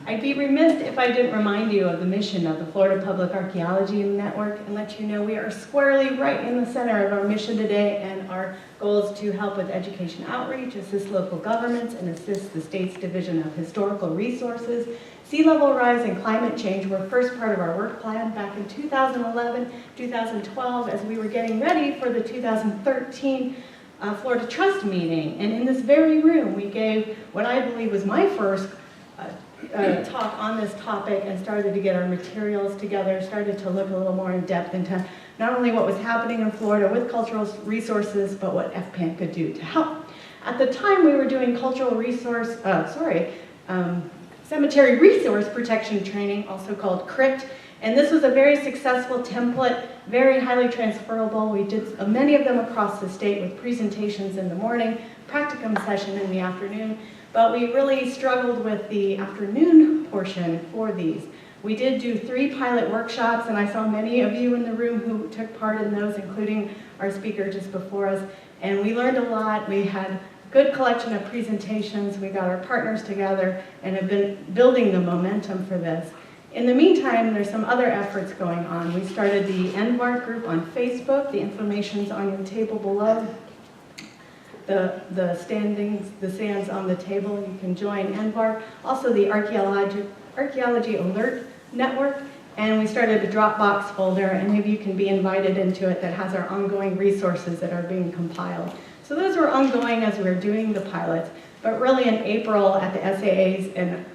I'd be remiss if I didn't remind you of the mission of the Florida Public Archaeology Network and let you know we are squarely right in the center of our mission today, and our goal is to help with education outreach, assist local governments, and assist the state's Division of Historical Resources. Sea level rise and climate change were first part of our work plan back in 2011, 2012, as we were getting ready for the 2013 Florida Trust meeting. And in this very room, we gave what I believe was my first talk on this topic, and started to get our materials together, started to look a little more in depth into not only what was happening in Florida with cultural resources, but what FPAN could do to help. At the time, we were doing cemetery resource protection training, also called CRIT, and this was a very successful template, very highly transferable. We did many of them across the state with presentations in the morning, practicum session in the afternoon, but we really struggled with the afternoon portion for these. We did do 3 pilot workshops, and I saw many of you in the room who took part in those, including our speaker just before us, and we learned a lot. We had a good collection of presentations. We got our partners together and have been building the momentum for this. In the meantime, there's some other efforts going on. We started the NVARC group on Facebook. The information's on your table below. The stands on the table, you can join NVARC. Also the Archaeology Alert Network, and we started a Dropbox folder, and maybe you can be invited into it, that has our ongoing resources that are being compiled. So those were ongoing as we were doing the pilots, but really in April at the SAAs in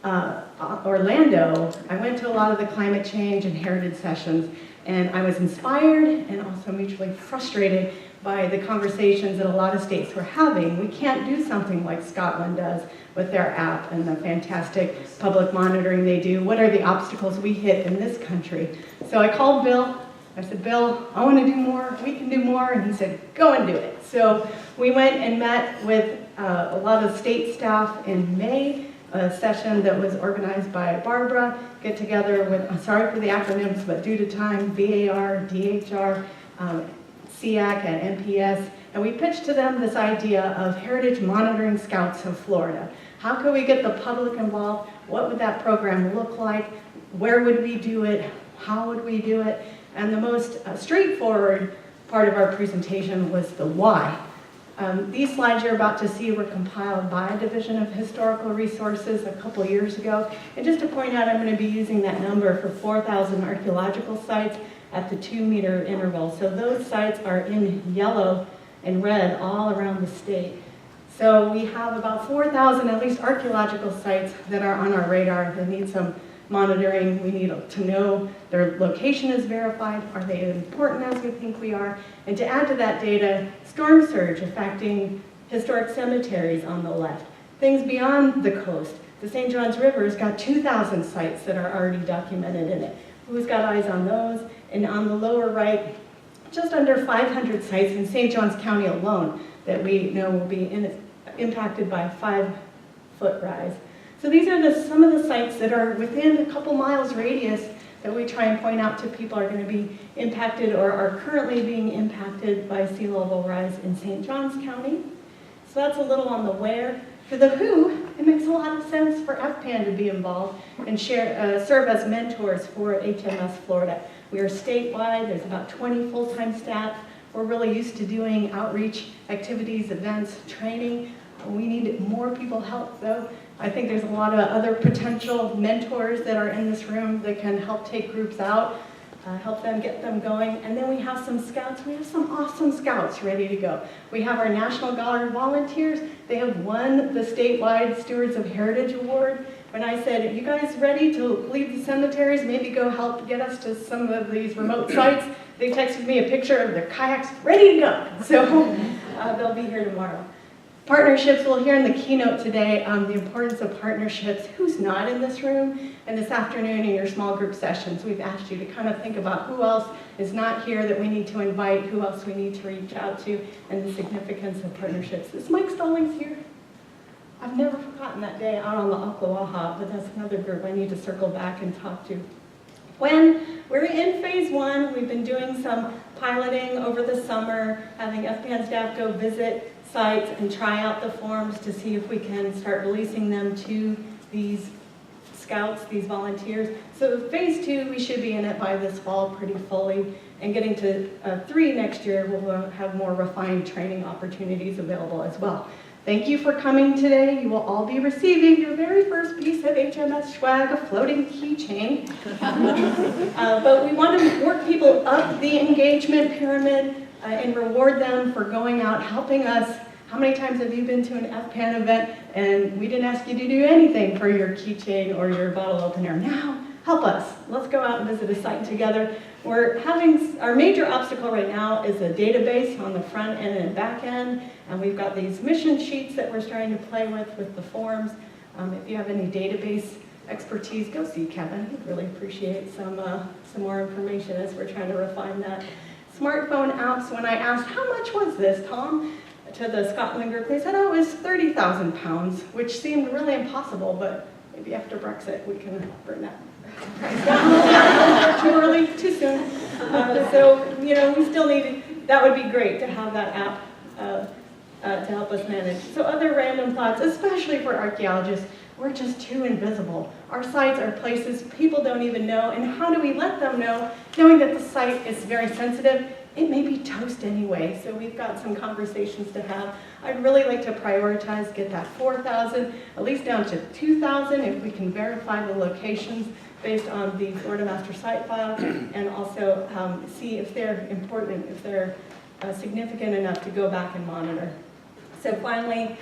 Orlando, I went to a lot of the climate change and heritage sessions, and I was inspired and also mutually frustrated by the conversations that a lot of states were having. We can't do something like Scotland does with their app and the fantastic public monitoring they do. What are the obstacles we hit in this country? So I called Bill. I said, Bill, I want to do more. We can do more. And he said, go and do it. So we went and met with a lot of state staff in May, a session that was organized by Barbara, get together with, I'm sorry for the acronyms, but due to time, VAR, DHR, SEAC, and NPS, and we pitched to them this idea of Heritage Monitoring Scouts of Florida. How could we get the public involved? What would that program look like? Where would we do it? How would we do it? And the most straightforward part of our presentation was the why. These slides you're about to see were compiled by a Division of Historical Resources a couple years ago. And just to point out, I'm going to be using that number for 4,000 archaeological sites at the 2-meter interval. So those sites are in yellow and red all around the state. So we have about 4,000 at least archaeological sites that are on our radar that need some monitoring. We need to know their location is verified. Are they as important as we think we are? And to add to that data, storm surge affecting historic cemeteries on the left. Things beyond the coast. The St. Johns River's got 2,000 sites that are already documented in it. Who's got eyes on those? And on the lower right, just under 500 sites in St. Johns County alone that we know will be impacted by a 5-foot rise. So these are some of the sites that are within a couple miles radius that we try and point out to people are going to be impacted or are currently being impacted by sea level rise in St. Johns County. So that's a little on the where. For the who, it makes a lot of sense for FPAN to be involved and serve as mentors for HMS Florida. We are statewide, there's about 20 full-time staff. We're really used to doing outreach activities, events, training. We need more people help though. I think there's a lot of other potential mentors that are in this room that can help take groups out, help them get them going. And then we have some scouts. We have some awesome scouts ready to go. We have our National Guard volunteers. They have won the statewide Stewards of Heritage Award. When I said, are you guys ready to leave the cemeteries, maybe go help get us to some of these remote sites? They texted me a picture of their kayaks ready to go. So they'll be here tomorrow. Partnerships, we'll hear in the keynote today the importance of partnerships. Who's not in this room? And this afternoon in your small group sessions, we've asked you to kind of think about who else is not here that we need to invite, who else we need to reach out to, and the significance of partnerships. Is Mike Stallings here? I've never forgotten that day out on the Ocklawaha, but that's another group I need to circle back and talk to. When we're in phase 1, we've been doing some piloting over the summer, having FPAN staff go visit sites and try out the forms to see if we can start releasing them to these scouts, these volunteers. So phase 2, we should be in it by this fall pretty fully. And getting to 3 next year, we'll have more refined training opportunities available as well. Thank you for coming today. You will all be receiving your very first piece of HMS swag, a floating keychain. But we want to work people up the engagement pyramid and reward them for going out, helping us. How many times have you been to an FPAN event and we didn't ask you to do anything for your keychain or your bottle opener? Now, help us. Let's go out and visit a site together. We're having, our major obstacle right now is a database on the front end and back end, and we've got these mission sheets that we're starting to play with the forms. If you have any database expertise, go see Kevin. He'd really appreciate some more information as we're trying to refine that. Smartphone apps, when I asked, how much was this, Tom? To the Scotland group, they said, oh, it was 30,000 pounds, which seemed really impossible, but maybe after Brexit we can bring that price down. Too early, too soon. So, you know, we still need, that would be great to have that app to help us manage. So other random thoughts, especially for archaeologists, we're just too invisible. Our sites are places people don't even know, and how do we let them know, knowing that the site is very sensitive? It may be toast anyway, so we've got some conversations to have. I'd really like to prioritize, get that 4,000, at least down to 2,000 if we can verify the locations based on the Florida Master Site File, and also see if they're important, if they're significant enough to go back and monitor. So finally,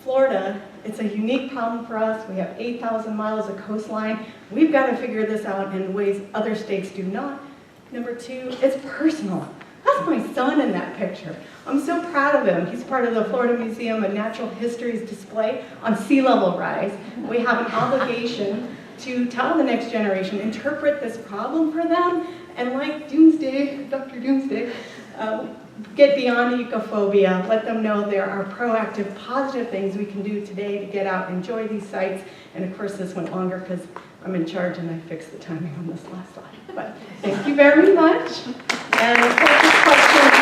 Florida, it's a unique problem for us. We have 8,000 miles of coastline. We've got to figure this out in ways other states do not. Number 2, it's personal. That's my son in that picture. I'm so proud of him. He's part of the Florida Museum of Natural History's display on sea level rise. We have an obligation to tell the next generation, interpret this problem for them, and like Doomsday, Dr. Doomsday, get beyond ecophobia. Let them know there are proactive, positive things we can do today to get out, enjoy these sites. And of course, this went longer because I'm in charge and I fixed the timing on this last slide. But thank you very much. And of course, this question